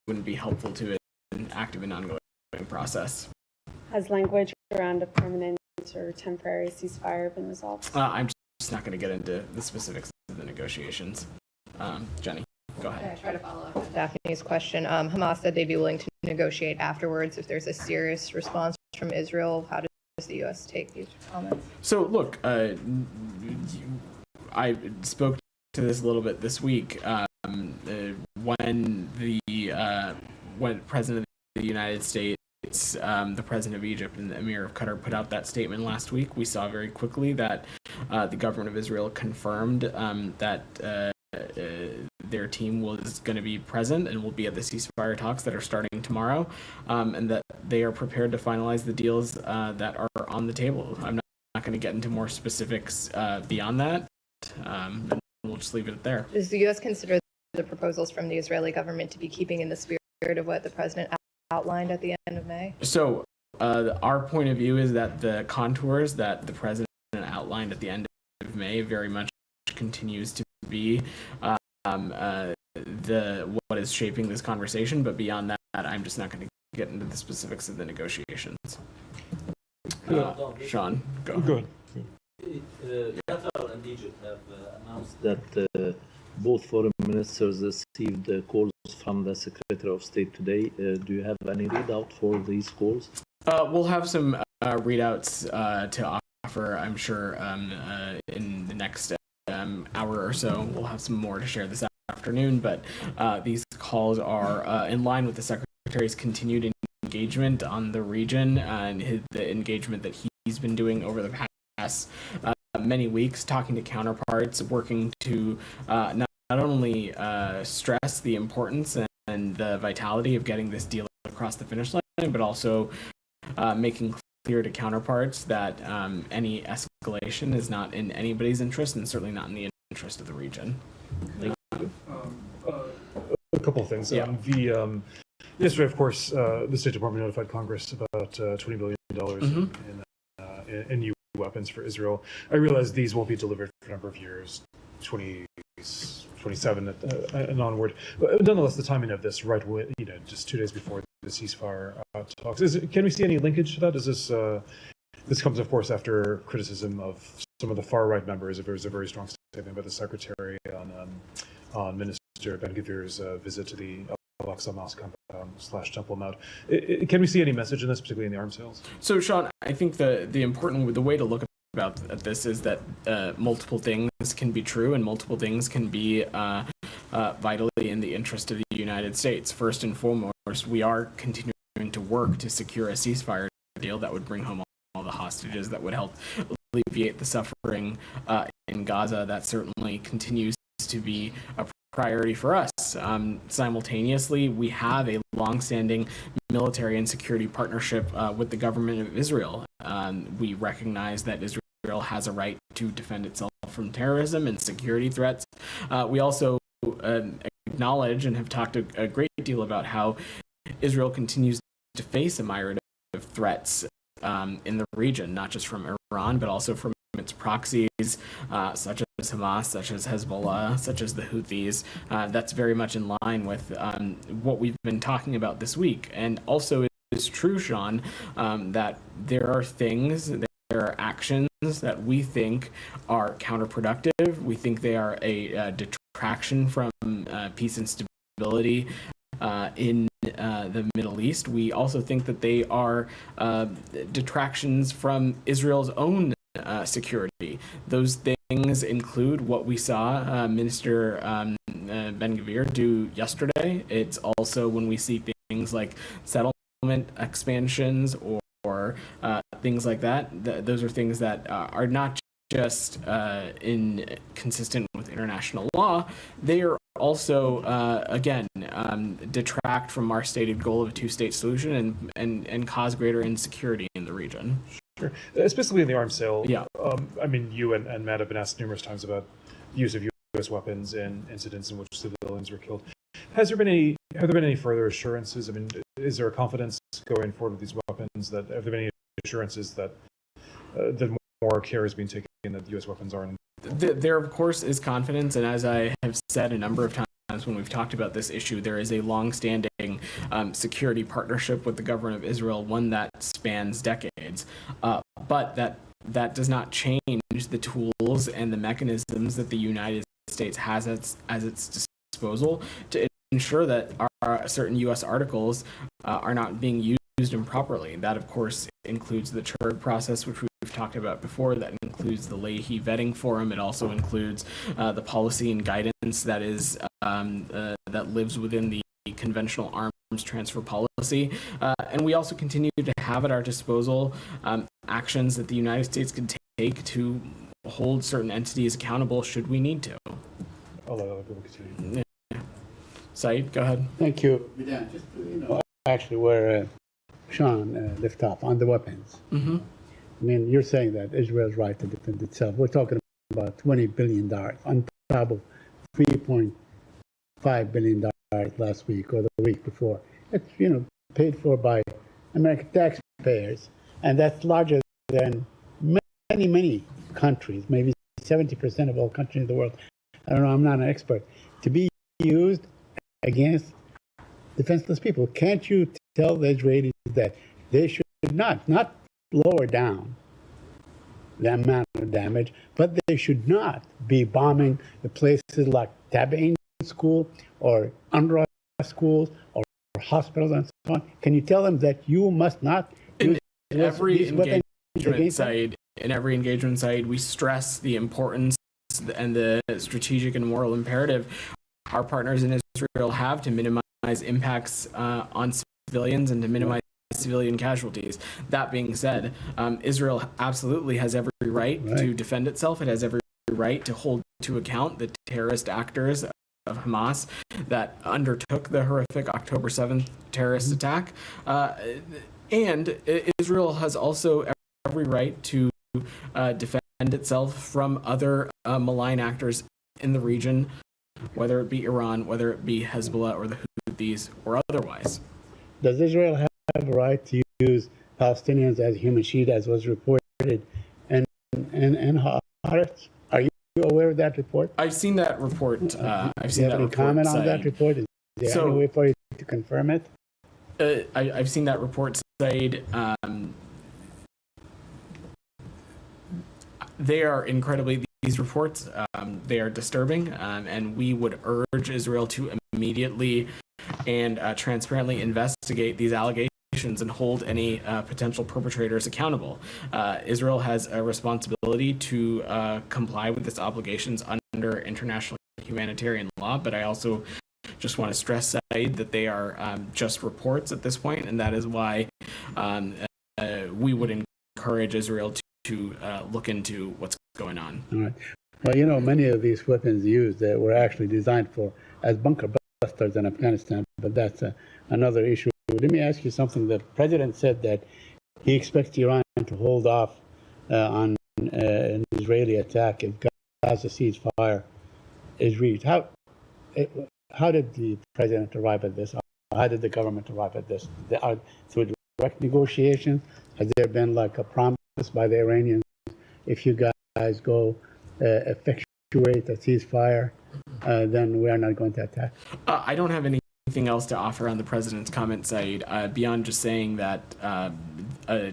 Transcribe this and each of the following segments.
wouldn't be helpful to an active and ongoing process. Has language around a permanent or temporary ceasefire been resolved? I'm just not going to get into the specifics of the negotiations. Jenny, go ahead. I try to follow up on Daphne's question. Hamas said they'd be willing to negotiate afterwards if there's a serious response from Israel. How does the U.S. take these comments? So look, I spoke to this a little bit this week. When President of the United States, the President of Egypt, and the Emir of Qatar put out that statement last week, we saw very quickly that the government of Israel confirmed that their team was going to be present and will be at the ceasefire talks that are starting tomorrow, and that they are prepared to finalize the deals that are on the table. I'm not going to get into more specifics beyond that, and we'll just leave it there. Does the U.S. consider the proposals from the Israeli government to be keeping in the spirit of what the president outlined at the end of May? So our point of view is that the contours that the president outlined at the end of May very much continues to be what is shaping this conversation, but beyond that, I'm just not going to get into the specifics of the negotiations. Sean, go ahead. Qatar and Egypt have announced that both foreign ministers received calls from the Secretary of State today. Do you have any readout for these calls? We'll have some readouts to offer, I'm sure, in the next hour or so. We'll have some more to share this afternoon, but these calls are in line with the Secretary's continued engagement on the region and the engagement that he's been doing over the past many weeks, talking to counterparts, working to not only stress the importance and the vitality of getting this deal across the finish line, but also making clear to counterparts that any escalation is not in anybody's interest and certainly not in the interest of the region. A couple of things. Yeah. Yesterday, of course, the State Department notified Congress about $20 billion in new weapons for Israel. I realize these won't be delivered for a number of years, 27 and onward. But nonetheless, the timing of this, right, just 2 days before the ceasefire talks, can we see any linkage to that? Is this comes, of course, after criticism of some of the far-right members. There was a very strong statement by the Secretary on Minister Ben-Gvir's visit to the Al-Aqsa Mosque / Temple Mount. Can we see any message in this, particularly in the arms sales? So, Sean, I think the way to look about this is that multiple things can be true and multiple things can be vitally in the interest of the United States. First and foremost, we are continuing to work to secure a ceasefire deal that would bring home all the hostages, that would help alleviate the suffering in Gaza. That certainly continues to be a priority for us. Simultaneously, we have a long-standing military and security partnership with the government of Israel. We recognize that Israel has a right to defend itself from terrorism and security threats. We also acknowledge and have talked a great deal about how Israel continues to face a myriad of threats in the region, not just from Iran, but also from its proxies, such as Hamas, such as Hezbollah, such as the Houthis. That's very much in line with what we've been talking about this week. And also it is true, Sean, that there are actions that we think are counterproductive. We think they are a detraction from peace and stability in the Middle East. We also think that they are detractions from Israel's own security. Those things include what we saw Minister Ben-Gvir do yesterday. It's also when we see things like settlement expansions or things like that. Those are things that are not just inconsistent with international law. They are also, again, detract from our stated goal of a two-state solution and cause greater insecurity in the region. Sure. Specifically in the arms sale, yeah. I mean, you and Matt have been asked numerous times about the use of U.S. weapons in incidents in which civilians were killed. Have there been any further assurances? I mean, is there a confidence going forward with these weapons? Have there been any assurances that more care is being taken that the U.S. weapons are in? There, of course, is confidence, and as I have said a number of when we've talked about this issue, there is a long-standing security partnership with the government of Israel, one that spans decades, but that does not change the tools and the mechanisms that the United States has at its disposal to ensure that certain U.S. articles are not being used improperly. That, of course, includes the CHURG process, which we've talked about before. That includes the Leahy vetting forum. It also includes the policy and guidance that is that lives within the conventional arms transfer policy. And we also continue to have at our disposal actions that the United States can take to hold certain entities accountable should we need to. I'll let other people continue. Yeah. Saeed, go ahead. Thank you. Just, actually where Sean left off on the weapons. Mm-hmm. I mean, you're saying that Israel's right to defend itself. We're talking about $20 billion on top of $3.5 billion last week or the week before. It's, paid for by American taxpayers. And that's larger than many, many countries, maybe 70% of all countries in the world. I don't know, I'm not an expert. To be used against defenseless people. Can't you tell the Israelis that they should not lower down the amount of damage, but they should not be bombing the places like Tabain School or UNRWA schools or hospitals and so on? Can you tell them that you must not use every weapons engagement against them? side, in every engagement side, we stress the importance and the strategic and moral imperative our partners in Israel have to minimize impacts on civilians and to minimize civilian casualties. That being said, Israel absolutely has every right to defend itself. It has every right to hold to account the terrorist actors of Hamas that undertook the horrific October 7th terrorist attack. And Israel has also every right to defend itself from other malign actors in the region, whether it be Iran, whether it be Hezbollah or the Houthis or otherwise. Does Israel have a right to use Palestinians as human shield, as was reported in Haaretz? Are you aware of that report? I've seen that report. I've seen that report. Comment on that report? Is there any way for you to confirm it? I've seen that report, Said. They are incredibly, these reports, they are disturbing, and we would urge Israel to immediately and transparently investigate these allegations and hold any potential perpetrators accountable. Israel has a responsibility to comply with its obligations under international humanitarian law, but I also just want to stress, Said, that they are just reports at this point, and that is why we would encourage Israel to look into what's going on. All right. Well, many of these weapons used were actually designed as bunker busters in Afghanistan, but that's another issue. Let me ask you something. The president said that he expects Iran to hold off on an Israeli attack if Gaza ceasefire is reached. How did the president arrive at this? How did the government arrive at this? Through direct negotiations? Has there been like a promise by the Iranians, if you guys go effectuate a ceasefire, then we are not going to attack? I don't have anything else to offer on the president's comment, Said, beyond just saying that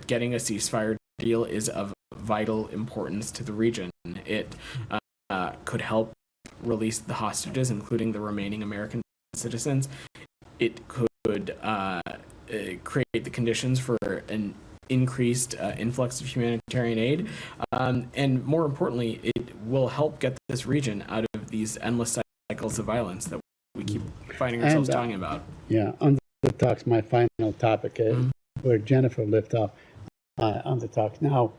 getting a ceasefire deal is of vital importance to the region. It could help release the hostages, including the remaining American citizens. It could create the conditions for an increased influx of humanitarian aid, and more importantly, it will help get this region out of these endless cycles of violence that we keep finding ourselves talking about. Yeah, on the talks, my final topic, where Jennifer left off on the talks. Now,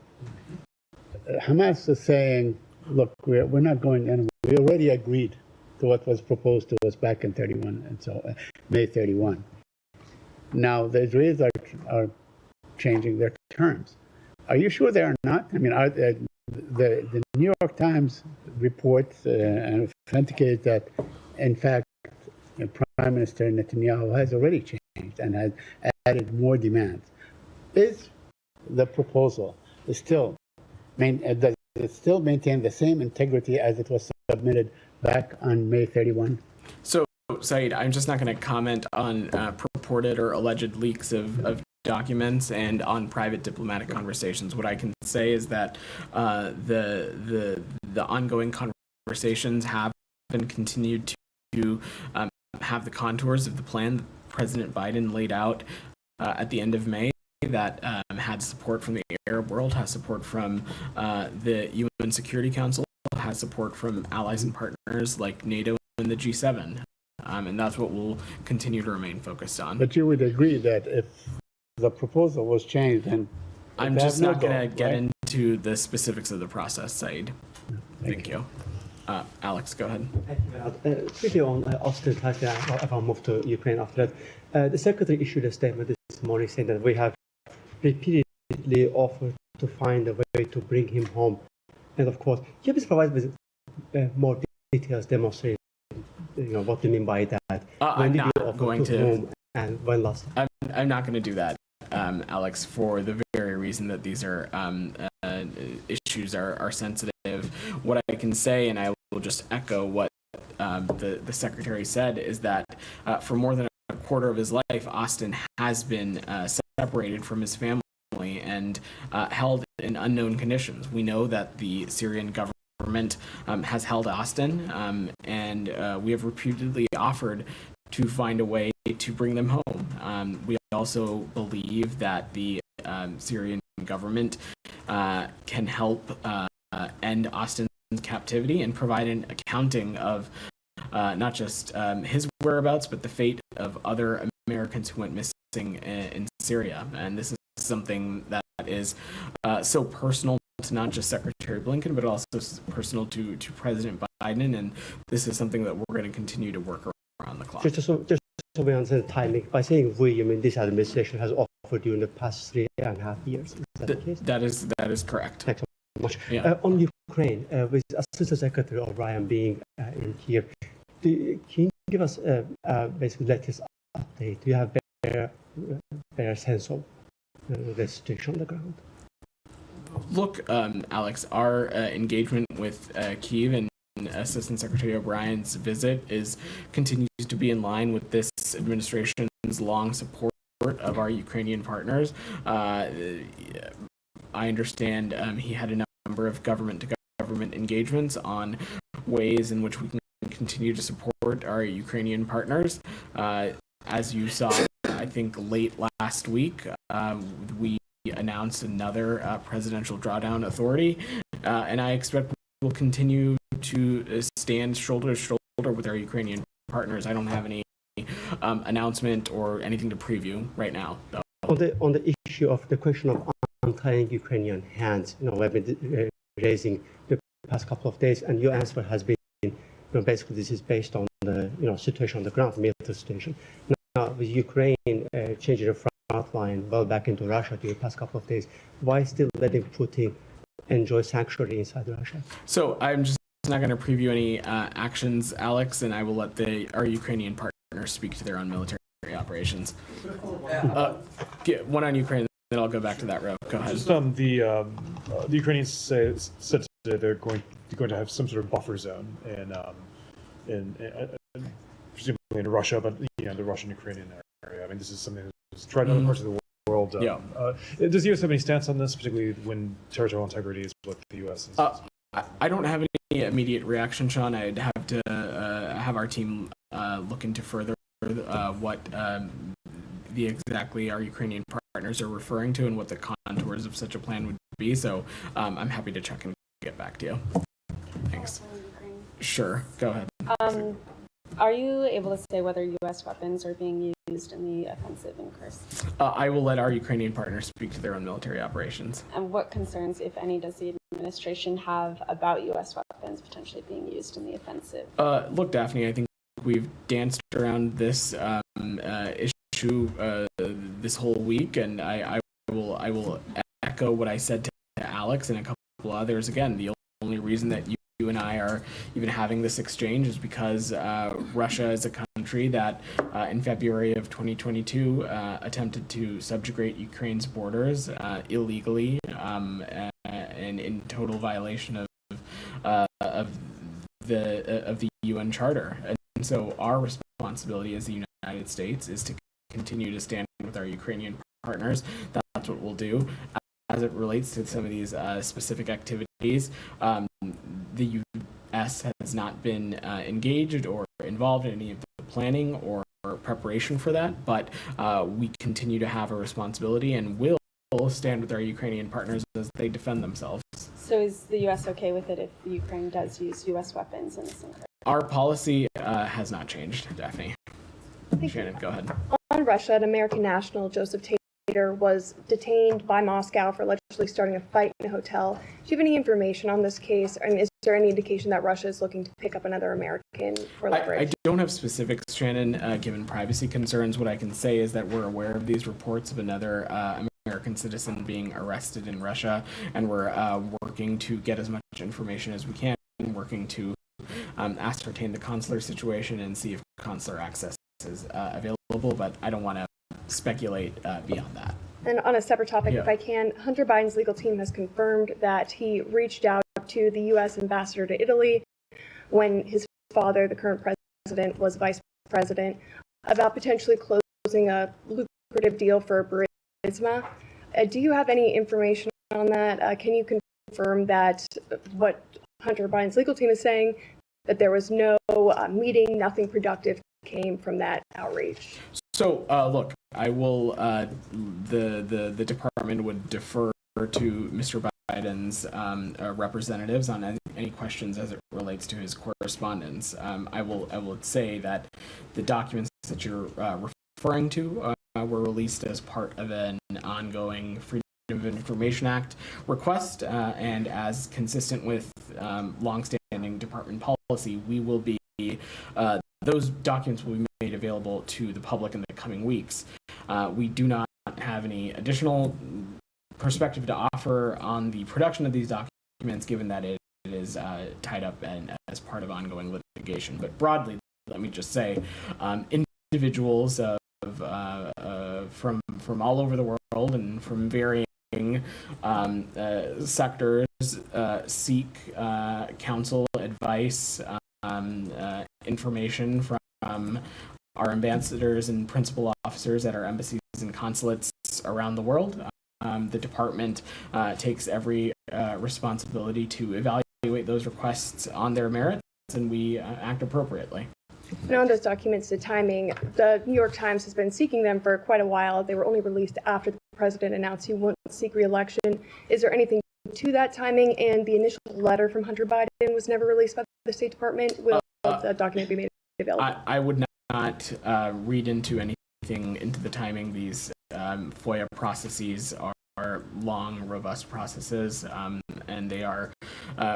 Hamas is saying, look, we're not going anywhere. We already agreed to what was proposed to us back in 31, and so May 31. Now, the Israelis are changing their terms. Are you sure they are not? I mean, the New York Times reports and authenticates that, in fact, Prime Minister Netanyahu has already changed and has added more demands. Is the proposal still does it still maintain the same integrity as it was submitted back on May 31? So Saeed, I'm just not going to comment on purported or alleged leaks of documents and on private diplomatic conversations. What I can say is that the ongoing conversations have been continued to have the contours of the plan that President Biden laid out at the end of May, that had support from the Arab world, has support from the UN Security Council, has support from allies and partners like NATO and the G7. And that's what we'll continue to remain focused on. But you would agree that if the proposal was changed, then I'm just not going to get into the specifics of the process, Saeed. Thank you. Alex, go ahead. Thank you, Vedant. Quickly on Austin, Tice, I'll move to Ukraine after that. The Secretary issued a statement this morning saying that we have repeatedly offered to find a way to bring him home. And of course, can you please provide with more details demonstrating what you mean by that? I'm not going to. Home and when last? I'm not going to do that, Alex, for the very reason that these are issues are sensitive. What I can say, and I will just echo what the Secretary said, is that for more than a quarter of his life, Austin has been separated from his family and held in unknown conditions. We know that the Syrian government has held Austin, and we have repeatedly offered to find a way to bring them home. We also believe that the Syrian government can help end Austin's captivity and provide an accounting of not just his whereabouts, but the fate of other Americans who went missing in Syria. And this is something that is so personal to not just Secretary Blinken, but also personal to President Biden. And this is something that we're going to continue to work around the clock. Just so we understand the timing, by saying we, you mean this administration has offered you in the past 3.5 years. Is that the case? That is correct. Thanks so much. Yeah. On Ukraine, with Assistant Secretary O'Brien being in here, can you give us basically latest update? Do you have better sense of the situation on the ground? Look, Alex, our engagement with Kyiv and Assistant Secretary O'Brien's visit continues to be in line with this administration's long support of our Ukrainian partners. I understand he had a number of government-to-government engagements on ways in which we can continue to support our Ukrainian partners. As you saw, I think late last week, we announced another presidential drawdown authority, and I expect we'll continue to stand shoulder to shoulder with our Ukrainian partners. I don't have any announcement or anything to preview right now, though. On the issue of the question of untying Ukrainian hands, we've been raising the past couple of days, and your answer has been, basically this is based on the situation on the ground, military situation. Now, with Ukraine changing the front line well back into Russia during the past couple of days, why still letting Putin enjoy sanctuary inside Russia? So I'm just not going to preview any actions, Alex, and I will let our Ukrainian partners speak to their own military operations. One on Ukraine, then I'll go back to that row. Go ahead. Just the Ukrainians said today they're going to have some sort of buffer zone in presumably in Russia, but the Russian-Ukrainian area. I mean, this is something that's tried in other parts of the world. Does the U.S. have any stance on this, particularly when territorial integrity is what the U.S. is? I don't have any immediate reaction, Sean. I'd have to have our team look into further what exactly our Ukrainian partners are referring to and what the contours of such a plan would be. So I'm happy to check and get back to you. Thanks. Sure. Go ahead. Are you able to say whether U.S. weapons are being used in the offensive in Kursk? I will let our Ukrainian partners speak to their own military operations. And what concerns, if any, does the administration have about U.S. weapons potentially being used in the offensive? Look, Daphne, I think we've danced around this issue this whole week, and I will echo what I said to Alex and a couple others. Again, the only reason that you and I are even having this exchange is because Russia is a country that in February of 2022 attempted to subjugate Ukraine's borders illegally and in total violation of the UN Charter. And so our response responsibility as the United States is to continue to stand with our Ukrainian partners. That's what we'll do. As it relates to some of these specific activities, the U.S. has not been engaged or involved in any of the planning or preparation for that, but we continue to have a responsibility and will stand with our Ukrainian partners as they defend themselves. So is the U.S. okay with it if Ukraine does use U.S. weapons in this incursion? Our policy has not changed, Daphne. Shannon, go ahead. On Russia, an American national, Joseph Tater, was detained by Moscow for allegedly starting a fight in a hotel. Do you have any information on this case? And is there any indication that Russia is looking to pick up another American for leverage? I don't have specifics, Shannon, given privacy concerns. What I can say is that we're aware of these reports of another American citizen being arrested in Russia, and we're working to get as much information as we can, working to ascertain the consular situation and see if consular access is available, but I don't want to speculate beyond that. And on a separate topic, Yeah. if I can, Hunter Biden's legal team has confirmed that he reached out to the U.S. ambassador to Italy when his father, the current president, was vice president, about potentially closing a lucrative deal for Burisma. Do you have any information on that? Can you confirm that what Hunter Biden's legal team is saying, that there was no meeting, nothing productive came from that outreach? So, look, I will. The department would defer to Mr. Biden's representatives on any questions as it relates to his correspondence. I will say that the documents that you're referring to were released as part of an ongoing Freedom of Information Act request, and as consistent with longstanding department policy, we will be. Those documents will be made available to the public in the coming weeks. We do not have any additional perspective to offer on the production of these documents, given that it is tied up and as part of ongoing litigation. But broadly, let me just say, individuals from all over the world and from varying sectors seek counsel, advice, information from our ambassadors and principal officers at our embassies and consulates around the world. The department takes every responsibility to evaluate those requests on their merits, and we act appropriately. And on those documents, the timing, the New York Times has been seeking them for quite a while. They were only released after the president announced he wouldn't seek re-election. Is there anything to that timing? And the initial letter from Hunter Biden was never released by the State Department. Will the document be made available? I would not read into anything into the timing. These FOIA processes are long, robust processes, and they are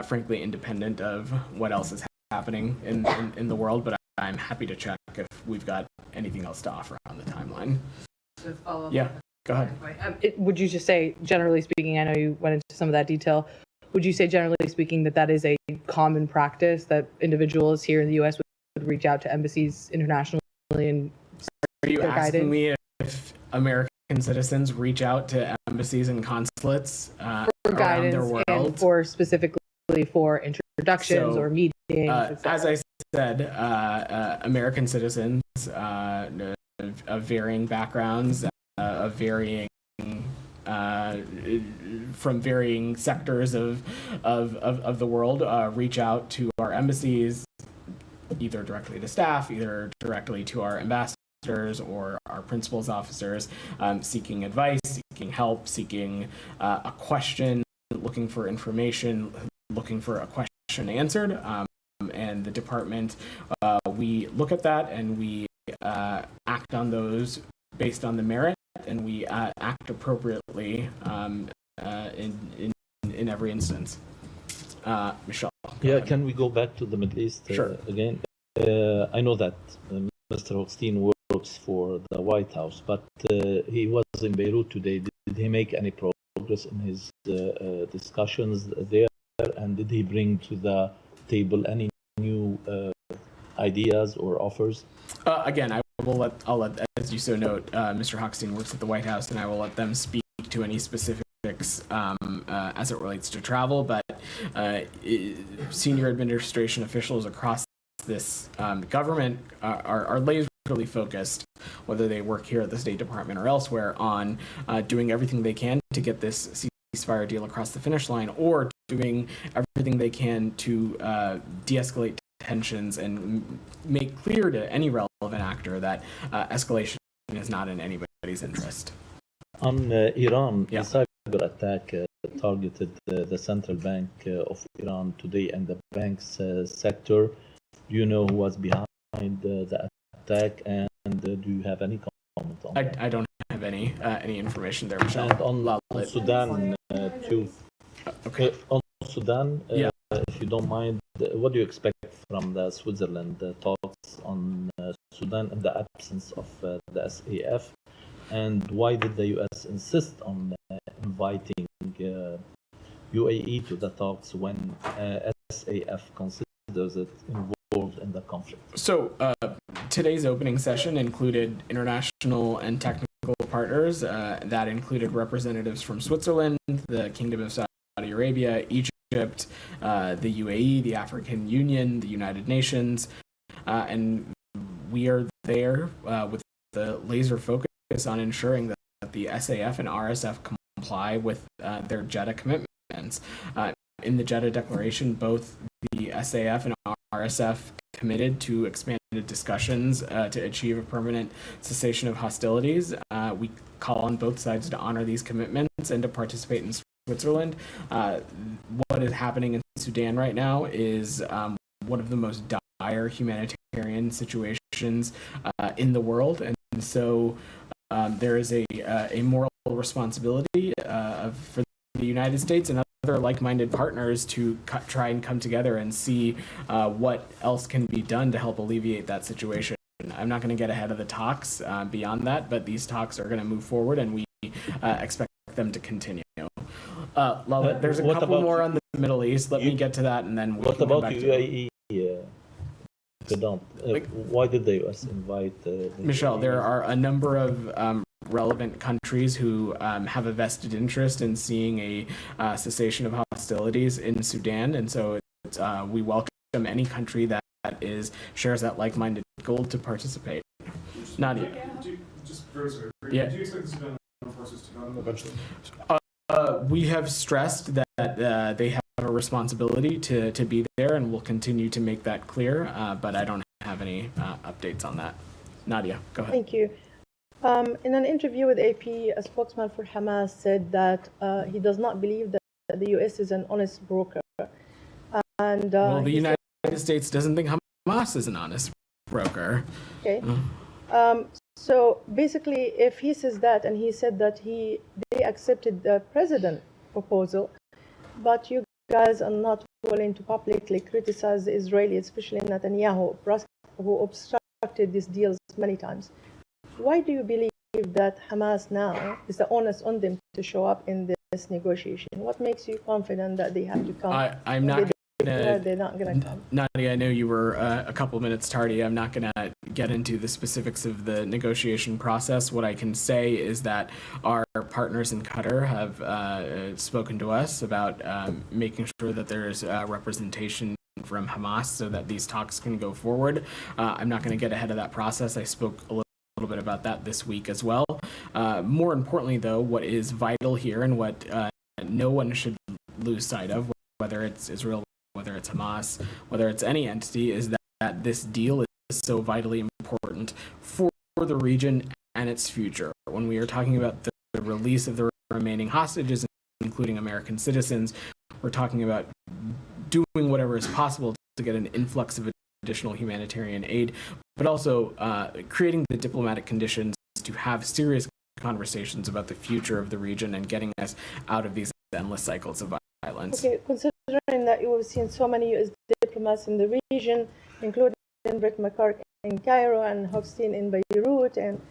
frankly independent of what else is happening in the world, but I'm happy to check if we've got anything else to offer on the timeline. To follow up. Yeah, go ahead. Would you just say, generally speaking, I know you went into some of that detail, would you say, generally speaking, that is a common practice that individuals here in the U.S. would reach out to embassies internationally and Are you their asking guidance? me if American citizens reach out to embassies and consulates For around their guidance world? and for specifically for introductions So, or meetings, et cetera? as I said, American citizens of varying backgrounds, of varying from varying sectors of the world reach out to our embassies, either directly to staff, either directly to our ambassadors or our principal's officers, seeking advice, seeking help, seeking a question, looking for information, looking for a question answered. And the department, we look at that and we act on those based on the merit, and we act appropriately in every instance. Michelle. Yeah, can we go back to the Middle East Sure. again? I know that Mr. Hochstein works for the White House, but he was in Beirut today. Did he make any progress in his discussions there? And did he bring to the table any new ideas or offers? Again, I'll let, as you so note, Mr. Hochstein works at the White House, and I will let them speak to any specifics as it relates to travel. But senior administration officials across this government are laserly focused, whether they work here at the State Department or elsewhere, on doing everything they can to get this ceasefire deal across the finish line, or doing everything they can to de-escalate tensions and make clear to any relevant actor that escalation is not in anybody's interest. On Iran, Yeah. the cyber attack targeted the central bank of Iran today and the bank's sector. Do you know who was behind the attack, and do you have any comment on that? I don't have any information there, Michelle. And on Sudan too. Okay. On Sudan, Yeah. if you don't mind, what do you expect from the Switzerland talks on Sudan in the absence of the SAF? And why did the US insist on inviting UAE to the talks when SAF considers it involved in the conflict? So today's opening session included international and technical partners. That included representatives from Switzerland, the Kingdom of Saudi Arabia, Egypt, the UAE, the African Union, the United Nations, and we are there with the laser focus on ensuring that the SAF and RSF comply with their Jeddah commitments. In the Jeddah Declaration, both the SAF and RSF committed to expanded discussions to achieve a permanent cessation of hostilities. We call on both sides to honor these commitments and to participate in Switzerland. What is happening in Sudan right now is one of the most dire humanitarian situations in the world, and so there is a moral responsibility for the United States and other like-minded partners to try and come together and see what else can be done to help alleviate that situation. I'm not going to get ahead of the talks beyond that, but these talks are going to move forward, and we expect them to continue. Lalit, there's a What couple about more on the Middle East. Let me get to that, and then we What can come about back the to UAE? Vedant? Why did the US invite the Michelle, UAE? there are a number of relevant countries who have a vested interest in seeing a cessation of hostilities in Sudan, and so we welcome any country that shares that like-minded goal to participate. Nadia. Just very sorry. Yeah. Do you expect the Sudan forces to come eventually? We have stressed that they have a responsibility to be there, and we'll continue to make that clear, but I don't have any updates on that. Nadia, go ahead. Thank you. In an interview with AP, a spokesman for Hamas said that he does not believe that the U.S. is an honest broker. And Well, the United States doesn't think Hamas is an honest broker. Okay. So basically, if he says that, and he said that they accepted the president proposal, but you guys are not willing to publicly criticize the Israelis, especially Netanyahu, who obstructed these deals many times. Why do you believe that Hamas now is the onus on them to show up in this negotiation? What makes you confident that they have to come? I'm not They're not going to come. Nadia, I know you were a couple minutes tardy. I'm not going to get into the specifics of the negotiation process. What I can say is that our partners in Qatar have spoken to us about making sure that there is representation from Hamas so that these talks can go forward. I'm not going to get ahead of that process. I spoke a little bit about that this week as well. More importantly, though, what is vital here and what no one should lose sight of, whether it's Israel, whether it's Hamas, whether it's any entity, is that this deal is so vitally important for the region and its future. When we are talking about the release of the remaining hostages, including American citizens, we're talking about doing whatever is possible to get an influx of additional humanitarian aid, but also creating the diplomatic conditions to have serious conversations about the future of the region and getting us out of these endless cycles of violence. Okay, considering that you have seen so many U.S. diplomats in the region, including Brett McCarthy in Cairo and Hofstein in Beirut and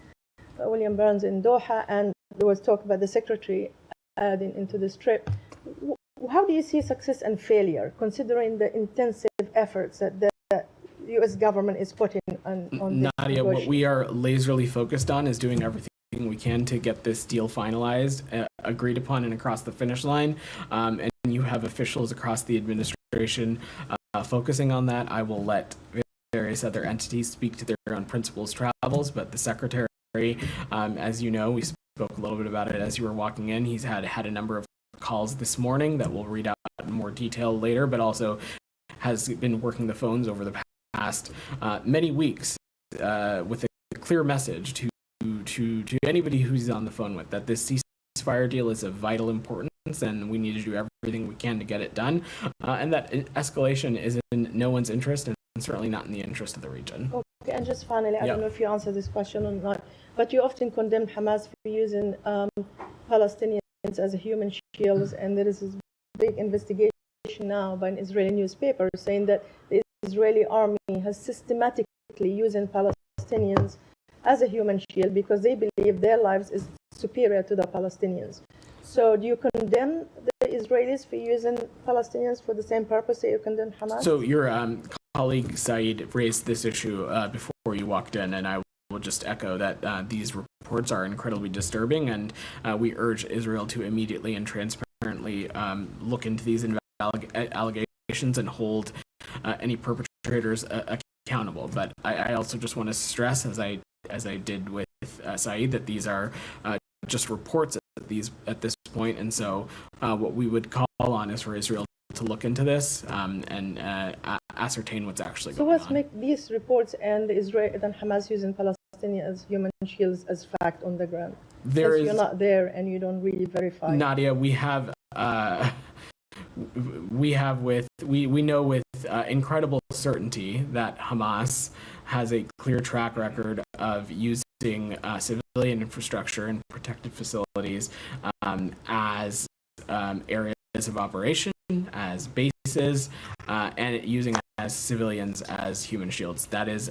William Burns in Doha, and there was talk about the secretary adding into this trip. How do you see success and failure, considering the intensive efforts that the U.S. government is putting on this Nadia, what we are laserly focused on is doing everything we can to get this deal finalized, agreed upon, and across the finish line. And you have officials across the administration focusing on that. I will let various other entities speak to their own principals' travels, but the secretary, as you know, we spoke a little bit about it as you were walking in. He's had a number of calls this morning that we'll read out in more detail later, but also has been working the phones over the past many weeks with a clear message to anybody who's on the phone with that this ceasefire deal is of vital importance and we need to do everything we can to get it done, and that escalation is in no one's interest and certainly not in the interest of the region. Okay, and just finally, I don't know if you answer this question or not, but you often condemn Hamas for using Palestinians as a human shields, and there is this big investigation now by an Israeli newspaper saying that the Israeli army has systematically using Palestinians as a human shield because they believe their lives is superior to the Palestinians. So do you condemn the Israelis for using Palestinians for the same purpose that you condemn Hamas? So your colleague Saeed raised this issue before you walked in, and I will just echo that these reports are incredibly disturbing, and we urge Israel to immediately and transparently look into these allegations and hold any perpetrators accountable. But I also just want to stress, as I did with Saeed, that these are just reports at this point, and so what we would call on is for Israel to look into this and ascertain what's actually going on. So what make these reports and Israel and Hamas using Palestinians as human shields as fact on the ground? Because you're not there and you don't really verify. Nadia, we know with incredible certainty that Hamas has a clear track record of using civilian infrastructure and protected facilities as areas of operation, as bases, and using as civilians as human shields. That is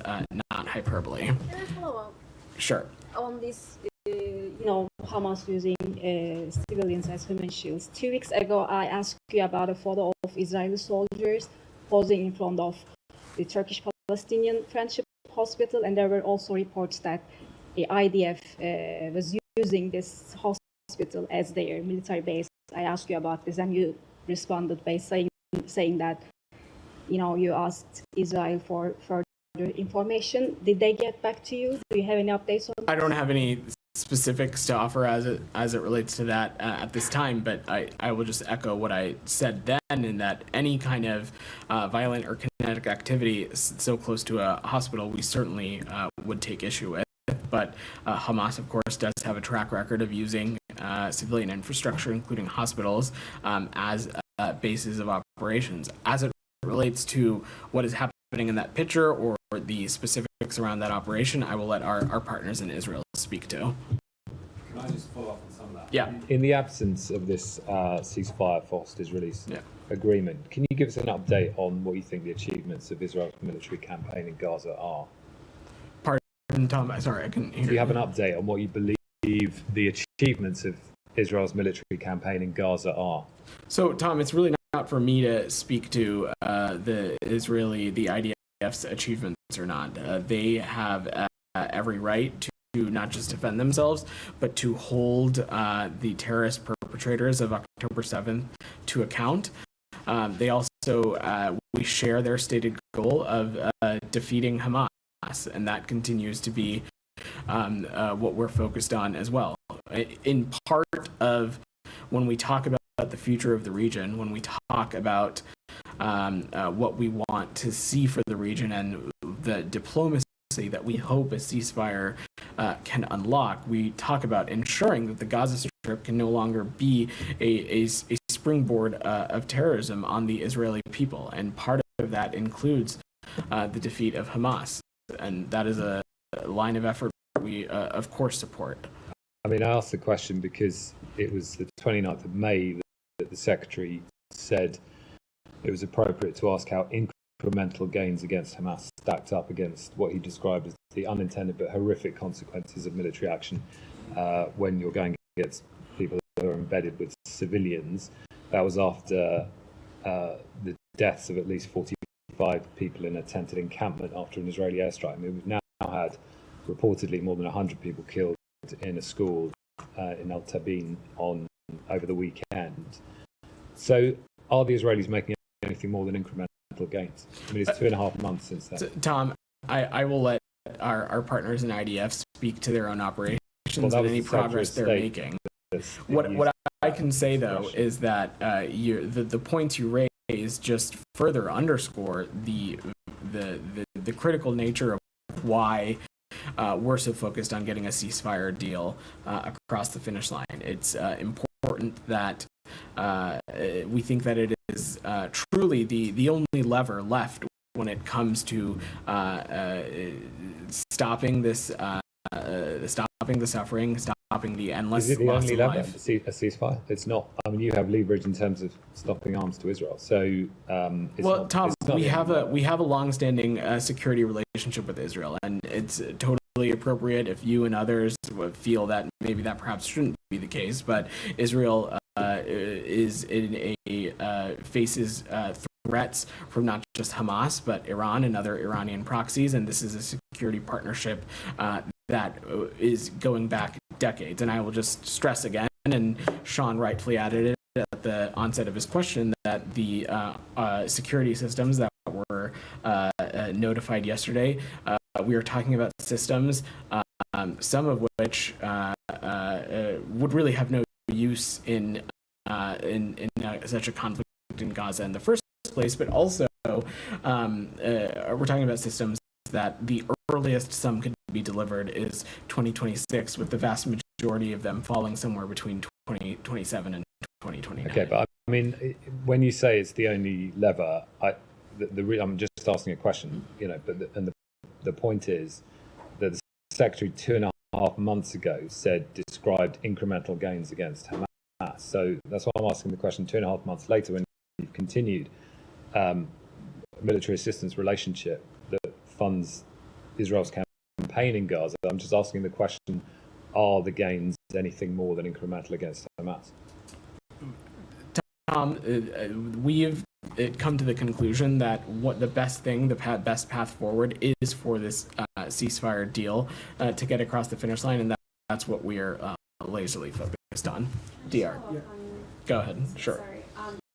not hyperbole. Can I follow up? Sure. On this, Hamas using civilians as human shields. 2 weeks ago, I asked you about a photo of Israeli soldiers posing in front of the Turkish-Palestinian Friendship Hospital, and there were also reports that the IDF was using this hospital as their military base. I asked you about this, and you responded by saying that, you asked Israel for further information. Did they get back to you? Do you have any updates on that? I don't have any specifics to offer as it relates to that at this time, but I will just echo what I said then, in that any kind of violent or kinetic activity so close to a hospital, we certainly would take issue with. But Hamas, of course, does have a track record of using civilian infrastructure, including hospitals, as bases of operations. As it relates to what is happening in that picture or the specifics around that operation, I will let our partners in Israel speak to. Can I just follow up on some of that? Yeah. In the absence of this ceasefire forced Israelis agreement, can you give us an update on what you think the achievements of Israel's military campaign in Gaza are? Pardon, Tom, sorry, I couldn't hear you. Do you have an update on what you believe the achievements of Israel's military campaign in Gaza are? So, Tom, it's really not for me to speak to the IDF's achievements or not. They have every right to not just defend themselves, but to hold the terrorist perpetrators of October 7th to account. They also, we share their stated goal of defeating Hamas, and that continues to be what we're focused on as well. In part of when we talk about the future of the region, when we talk about what we want to see for the region and the diplomacy that we hope a ceasefire can unlock, we talk about ensuring that the Gaza Strip can no longer be a springboard of terrorism on the Israeli people. And part of that includes the defeat of Hamas. And that is a line of effort we, of course, support. I mean, I asked the question because it was the 29th of May that the Secretary said it was appropriate to ask how incremental gains against Hamas stacked up against what he described as the unintended but horrific consequences of military action when you're going against people who are embedded with civilians. That was after the deaths of at least 45 people in a tented encampment after an Israeli airstrike. I mean, we've now had reportedly more than 100 people killed in a school in Al Tabin over the weekend. So are the Israelis making anything more than incremental gains. I mean, it's 2.5 months since then. Tom, I will let our partners in IDF speak to their own operations and any progress they're making. What I can say though is that the points you raise just further underscore the critical nature of why we're so focused on getting a ceasefire deal across the finish line. It's important that we think that it is truly the only lever left when it comes to stopping this, stopping the suffering, stopping the endless Is it the loss only of lever, life. a ceasefire? It's not. I mean, you have leverage in terms of stopping arms to Israel. So, it's Well, not, Tom, it's not we the have only a lever. we have a long-standing security relationship with Israel, and it's totally appropriate if you and others feel that maybe that perhaps shouldn't be the case. But Israel is in faces threats from not just Hamas but Iran and other Iranian proxies, and this is a security partnership that is going back decades. And I will just stress again, and Sean rightfully added it at the onset of his question, that the security systems that were notified yesterday, we are talking about systems, some of which would really have no use in such a conflict in Gaza in the first place, but also we're talking about systems that the earliest some could be delivered is 2026, with the vast majority of them falling somewhere between 2027 and 2029. Okay, but I mean, when you say it's the only lever, I'm just asking a question, you know. But the point is that the secretary 2.5 months ago described incremental gains against Hamas. So that's why I'm asking the question. 2.5 months later, when you've continued military assistance relationship that funds Israel's campaign in Gaza, I'm just asking the question: are the gains anything more than incremental against Hamas? Tom, we've come to the conclusion that what the best thing, the best path forward is for this ceasefire deal to get across the finish line, and that's what we are lazily focused on. DR, go ahead. Sure. Sorry.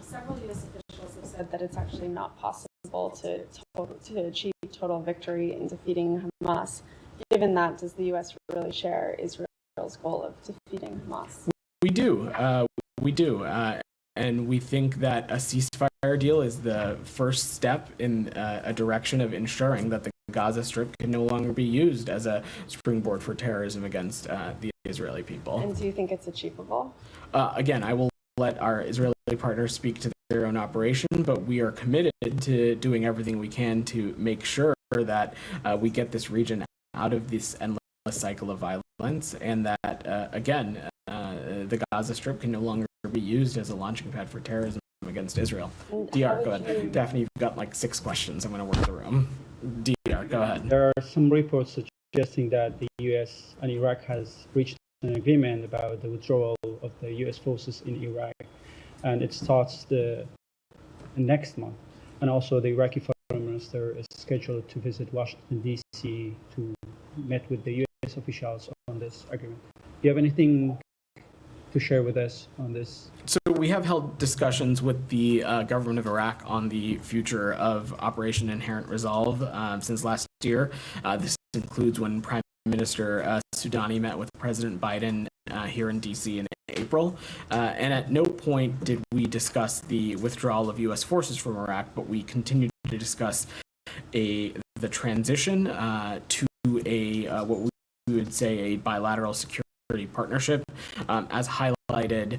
Several U.S. officials have said that it's actually not possible to achieve total victory in defeating Hamas. Given that, does the U.S. really share Israel's goal of defeating Hamas? We do. And we think that a ceasefire deal is the first step in a direction of ensuring that the Gaza Strip can no longer be used as a springboard for terrorism against the Israeli people. And do you think it's achievable? Again, I will let our Israeli partners speak to their own operation, but we are committed to doing everything we can to make sure that we get this region out of this endless cycle of violence, and that, again, the Gaza Strip can no longer be used as a launching pad for terrorism against Israel. DR, go ahead. Daphne, you've got like 6 questions. I'm going to work the room. DR, go ahead. There are some reports suggesting that the U.S. and Iraq has reached an agreement about the withdrawal of the U.S. forces in Iraq, and it starts the next month. And also the Iraqi foreign minister is scheduled to visit Washington, D.C. to meet with the U.S. officials on this agreement. Do you have anything to share with us on this? So we have held discussions with the government of Iraq on the future of Operation Inherent Resolve since last year. This includes when Prime Minister Soudani met with President Biden here in D.C. in April. And at no point did we discuss the withdrawal of U.S. forces from Iraq, but we continued to discuss the transition to what we would say a bilateral security partnership, as highlighted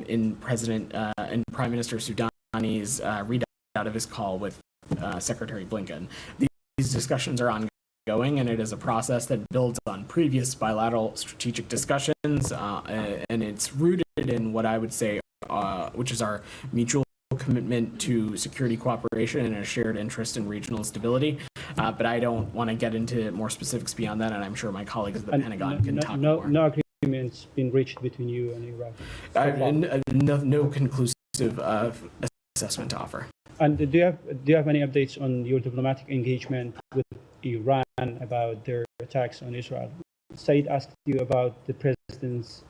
in President and Prime Minister Soudani's readout of his call with Secretary Blinken. These discussions are ongoing, and it is a process that builds on previous bilateral strategic discussions, and it's rooted in what I would say, which is our mutual commitment to security cooperation and a shared interest in regional stability. But I don't want to get into more specifics beyond that, and I'm sure my colleagues at the Pentagon can talk more. No agreements been reached between you and Iraq? No conclusive assessment to offer. And do you have any updates on your diplomatic engagement with Iran about their attacks on Israel? Said asked you about the president's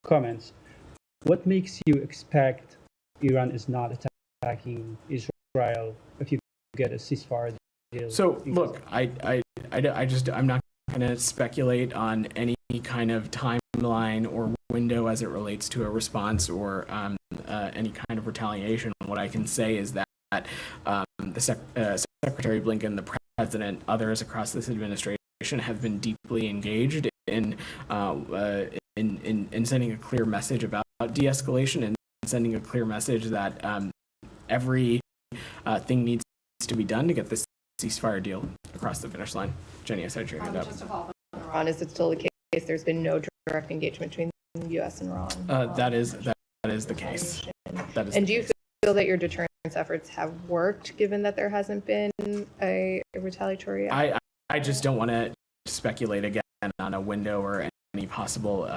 comments. What makes you expect Iran is not attacking Israel Israel if you get a ceasefire deal? So look, I'm not going to speculate on any kind of timeline or window as it relates to a response or any kind of retaliation. What I can say is that Secretary Blinken, the president, others across this administration have been deeply engaged in sending a clear message about de-escalation and sending a clear message that every thing needs to be done to get this ceasefire deal across the finish line. Jenny, I said your hand up. Just to follow up on Iran, is it still the case there's been no direct engagement between the U.S. and Iran? That is the case. And do you feel that your deterrence efforts have worked, given that there hasn't been a retaliatory act? I just don't want to speculate again on a window or any possible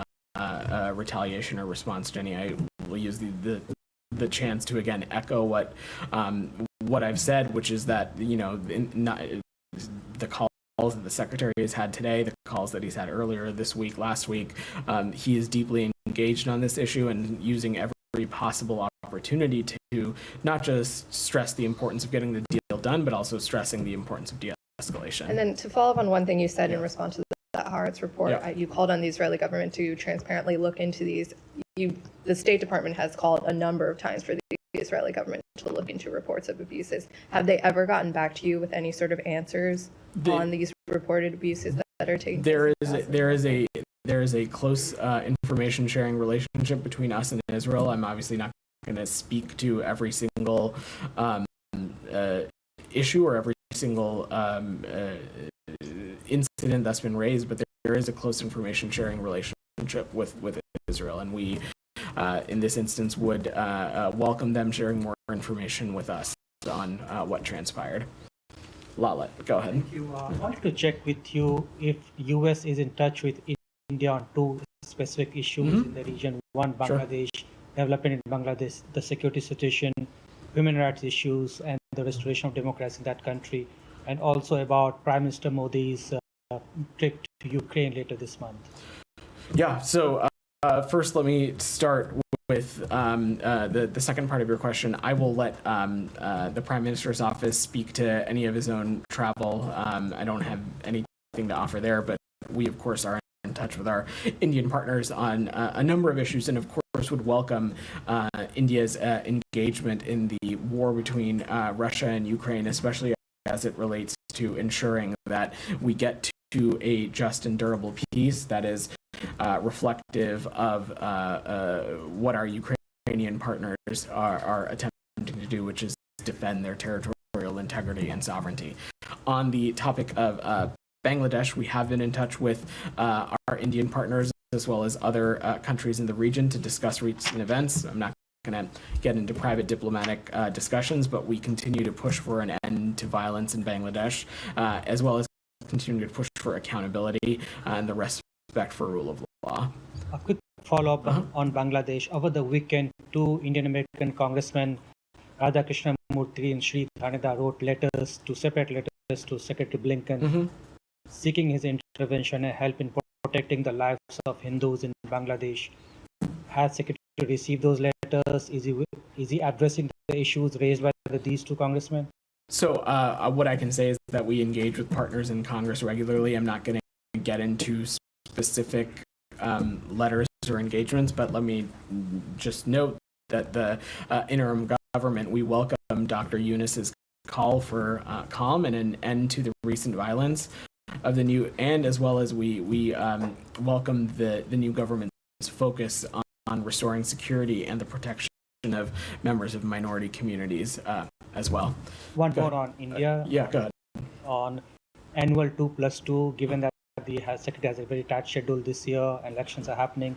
retaliation or response, Jenny. I will use the chance to again echo what I've said, which is that the calls that the secretary has had today, the calls that he's had earlier this week, last week, he is deeply engaged on this issue and using every possible opportunity to not just stress the importance of getting the deal done, but also stressing the importance of de-escalation. And then to follow up on one thing you said in response to that Haaretz report, you called on the Israeli government to transparently look into these. The State Department has called a number of times for the Israeli government to look into reports of abuses. Have they ever gotten back to you with any sort of answers on these reported abuses that are taking place? There is a close information sharing relationship between us and Israel. I'm obviously not going to speak to every single issue or every single incident that's been raised, but there is a close information sharing relationship with Israel, and we in this instance would welcome them sharing more information with us on what transpired. Lala, go ahead. Thank you. I wanted to check with you if US is in touch with India on two specific issues in the region. One, Bangladesh, development in Bangladesh, the security situation, human rights issues, and the restoration of democracy in that country, and also about Prime Minister Modi's trip to Ukraine later this month. Yeah, so first let me start with the second part of your question. I will let the Prime Minister's office speak to any of his own travel. I don't have anything to offer there, but we, of course, are in touch with our Indian partners on a number of issues, and of course would welcome India's engagement in the war between Russia and Ukraine, especially as it relates to ensuring that we get to a just and durable peace that is reflective of what our Ukrainian partners are attempting to do, which is defend their territorial integrity and sovereignty. On the topic of Bangladesh, we have been in touch with our Indian partners as well as other countries in the region to discuss recent events. I'm not going to get into private diplomatic discussions, but we continue to push for an end to violence in Bangladesh, as well as continue to push for accountability and the respect for rule of law. A quick follow-up on Bangladesh. Over the weekend, two Indian-American congressmen, Radhakrishna Murthy and Sri Dhaneda, wrote separate letters to Secretary Blinken, seeking his intervention and help in protecting the lives of Hindus in Bangladesh. Has Secretary received those letters? Is he addressing the issues raised by these two congressmen? So what I can say is that we engage with partners in Congress regularly. I'm not going to get into specific letters or engagements, but let me just note that the interim government, we welcome Dr. Yunus's call for calm and an end to the recent violence of the new, and as well as we welcome the new government's focus on restoring security and the protection of members of minority communities as well. One more on India. Yeah, go ahead. On annual 2+2, given that the Secretary has a very tight schedule this year, elections are happening,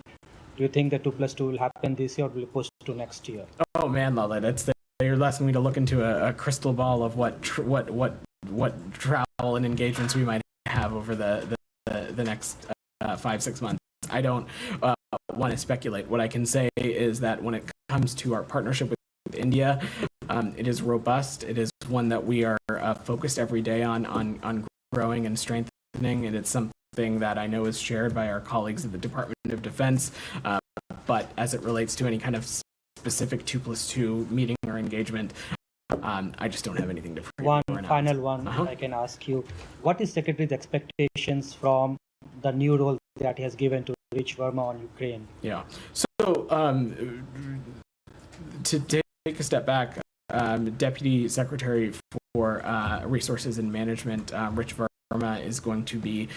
do you think the 2+2 will happen this year or will it push to next year? Oh man, Lala, you're asking me to look into a crystal ball of what travel and engagements we might have over the next 5-6 months. I don't want to speculate. What I can say is that when it comes to our partnership with India, it is robust. It is one that we are focused every day on growing and strengthening, and it's something that I know is shared by our colleagues at the Department of Defense. But as it relates to any kind of specific 2+2 meeting or engagement, I just don't have anything to preview One or announce. final one I can ask you. What is Secretary's expectations from the new role that he has given to Rich Verma on Ukraine? Yeah. So to take a step back, Deputy Secretary for Resources and Management, Rich Verma, is going to be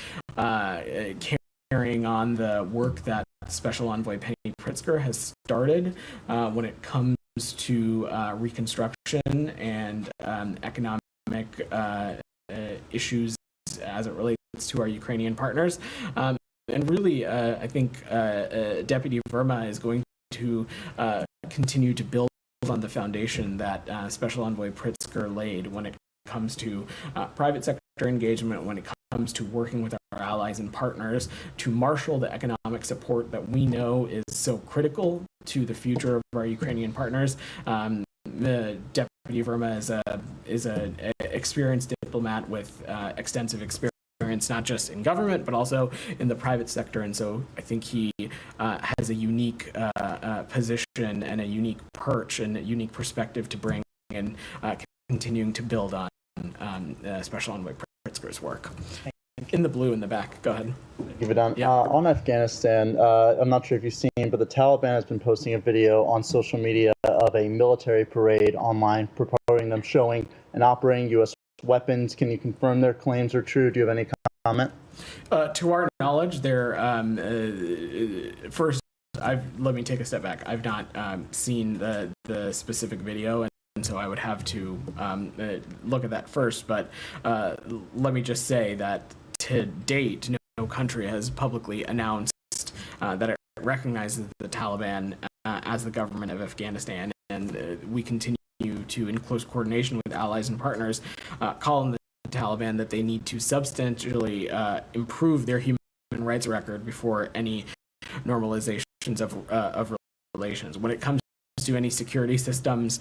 carrying on the work that Special Envoy Penny Pritzker has started when it comes to reconstruction and economic issues as it relates to our Ukrainian partners. And really, I think Deputy Verma is going to continue to build on the foundation that Special Envoy Pritzker laid when it comes to private sector engagement, when it comes to working with our allies and partners to marshal the economic support that we know is so critical to the future of our Ukrainian partners. Deputy Verma is an experienced diplomat with extensive experience, not just in government, but also in the private sector. And so I think he has a unique position and a unique perch and a unique perspective to bring and continuing to build on Special Envoy Pritzker's work. In the blue in the back, go ahead. Thank you, Vedant. Yeah. On Afghanistan, I'm not sure if you've seen, but the Taliban has been posting a video on social media of a military parade online, purporting them showing and operating U.S. weapons. Can you confirm their claims are true? Do you have any comment? To our knowledge, they're first. Let me take a step back. I've not seen the specific video, and so I would have to look at that first. But let me just say that to date, no country has publicly announced that it recognizes the Taliban as the government of Afghanistan, and we continue to, in close coordination with allies and partners, call on the Taliban that they need to substantially improve their human rights record before any normalizations of relations. When it comes to any security systems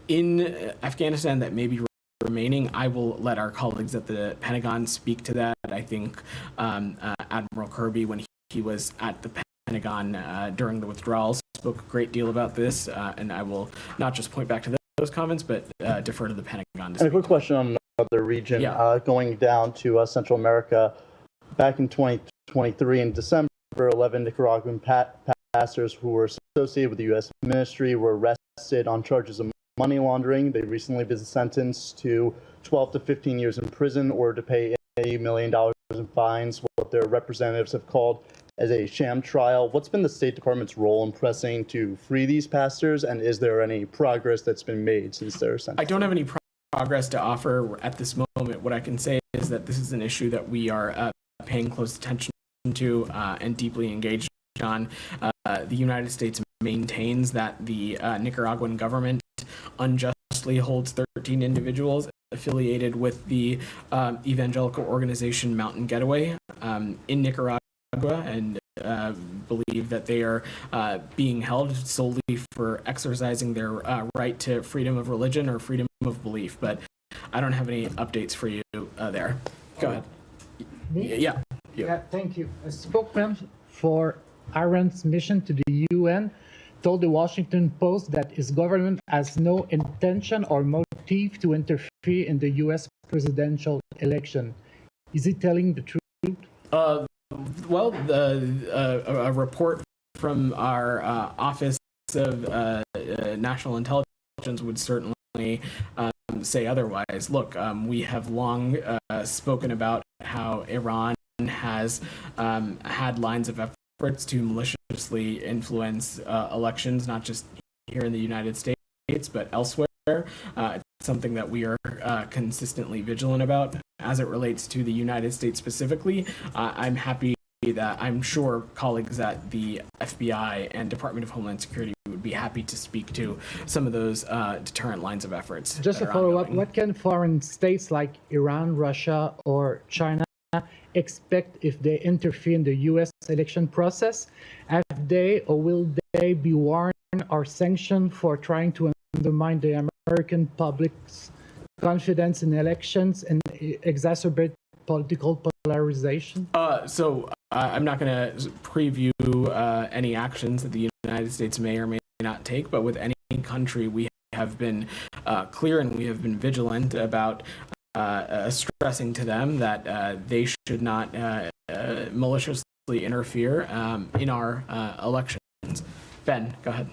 in Afghanistan that may be remaining, I will let our colleagues at the Pentagon speak to that. I think Admiral Kirby, when he was at the Pentagon during the withdrawal, spoke a great deal about this, and I will not just point back to those comments, but defer to the Pentagon. And a quick question on another region, going down to Central America. Back in 2023, in December, 11 Nicaraguan pastors who were associated with the U.S. ministry were arrested on charges of money laundering. They recently been sentenced to 12 to 15 years in prison or to pay $80 million in fines, what their representatives have called as a sham trial. What's been the State Department's role in pressing to free these pastors, and is there any progress that's been made since their sentence? I don't have any progress to offer at this moment. What I can say is that this is an issue that we are paying close attention to and deeply engaged on. The United States maintains that the Nicaraguan government unjustly holds 13 individuals affiliated with the evangelical organization Mountain Getaway in Nicaragua, and believe that they are being held solely for exercising their right to freedom of religion or freedom of belief. But I don't have any updates for you there. Go ahead. Yeah. Yeah, thank you. A spokesman for Iran's mission to the UN told the Washington Post that his government has no intention or motive to interfere in the U.S. presidential election. Is he telling the truth? Well, a report from our Office of National Intelligence would certainly say otherwise. Look, we have long spoken about how Iran has had lines of efforts to maliciously influence elections, not just here in the United States, but elsewhere. It's something that we are consistently vigilant about. As it relates to the United States specifically, I'm happy that I'm sure colleagues at the FBI and Department of Homeland Security would be happy to speak to some of those deterrent lines of efforts. Just a follow-up, what can foreign states like Iran, Russia, or China expect if they interfere in the U.S. election process? Have they or will they be warned or sanctioned for trying to undermine the American public's confidence in elections and exacerbate political polarization? So I'm not going to preview any actions that the United States may or may not take, but with any country, we have been clear and we have been vigilant about stressing to them that they should not maliciously interfere in our elections. Ben, go ahead.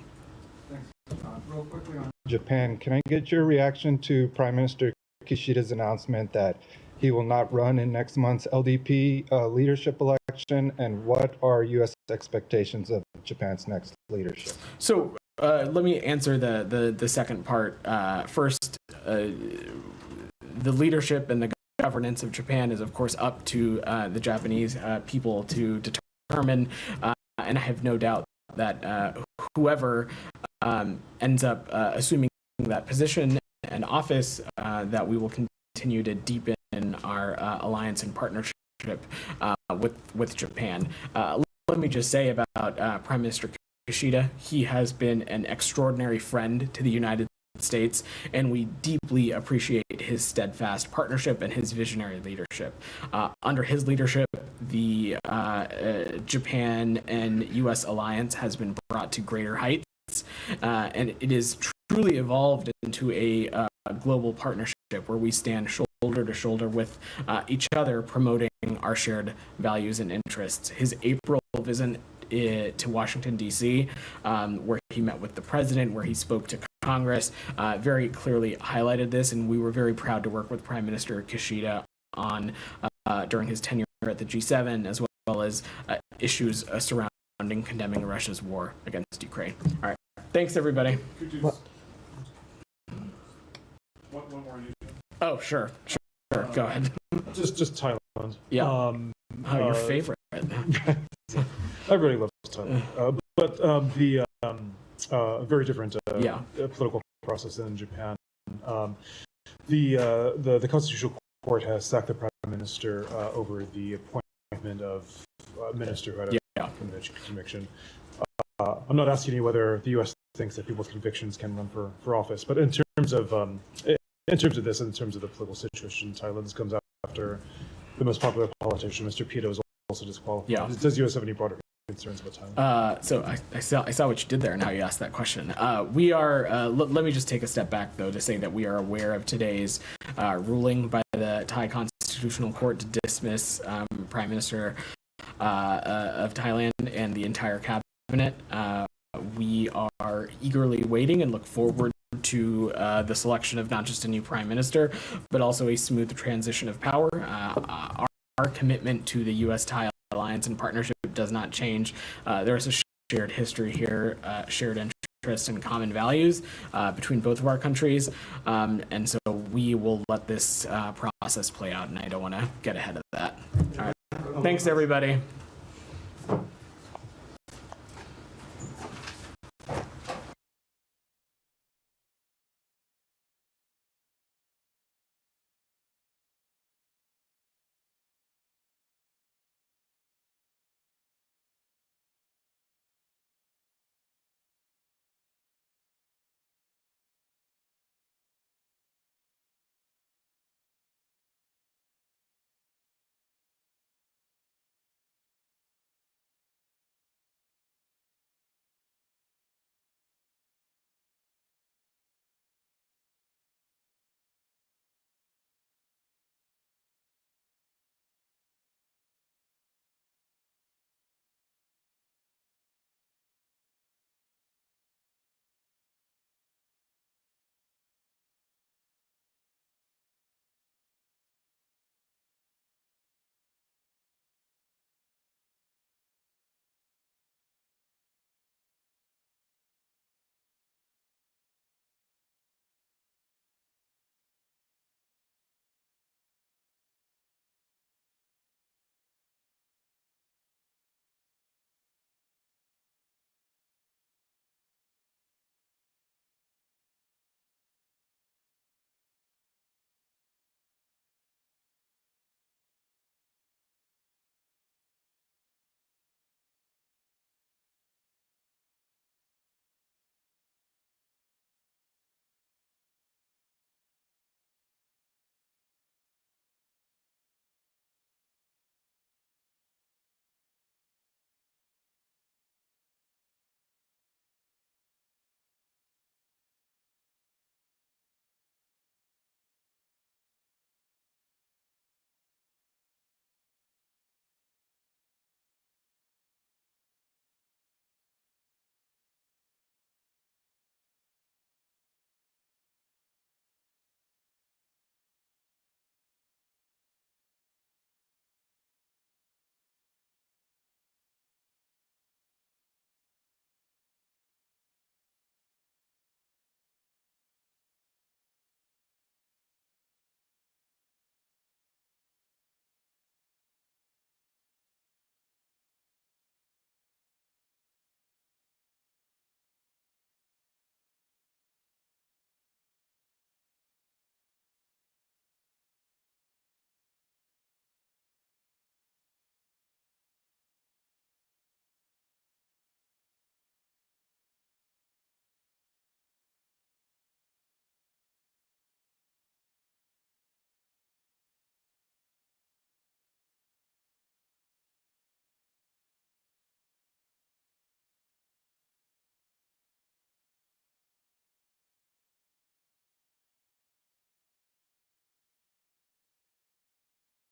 Real quickly on Japan, can I get your reaction to Prime Minister Kishida's announcement that he will not run in next month's LDP leadership election, and what are U.S. expectations of Japan's next leadership? So let me answer the second part first. The leadership and the governance of Japan is, of course, up to the Japanese people to determine, and I have no doubt that whoever ends up assuming that position and office, that we will continue to deepen our alliance and partnership with Japan. Let me just say about Prime Minister Kishida, he has been an extraordinary friend to the United States, and we deeply appreciate his steadfast partnership and his visionary leadership. Under his leadership, the Japan and U.S. alliance has been brought to greater heights, and it is truly evolved into a global partnership where we stand shoulder to shoulder with each other, promoting our shared values and interests. His April visit to Washington, D.C., where he met with the president, where he spoke to Congress, very clearly highlighted this, and we were very proud to work with Prime Minister Kishida on during his tenure at the G7, as well as issues surrounding condemning Russia's war against Ukraine. All right, thanks everybody. One more. Oh, sure. Go ahead. Just Thailand. Yeah. Your favorite. Everybody loves Thailand, but the very different political process in Japan. The Constitutional Court has sacked the Prime Minister over the appointment of a minister who had a conviction. I'm not asking you whether the U.S. thinks that people with convictions can run for office, but in terms of this, in terms of the political situation in Thailand, this comes after the most popular politician, Mr. Pito, is also disqualified. Yeah. Does the U.S. have any broader concerns about Thailand? So I saw what you did there and how you asked that question. We are, let me just take a step back, though, to say that we are aware of today's ruling by the Thai Constitutional Court to dismiss Prime Minister of Thailand and the entire cabinet. We are eagerly waiting and look forward to the selection of not just a new prime minister, but also a smooth transition of power. Our commitment to the U.S.-Thai alliance and partnership does not change. There is a shared history here, shared interests and common values between both of our countries, and so we will let this process play out, and I don't want to get ahead of that. All right. Thanks, everybody.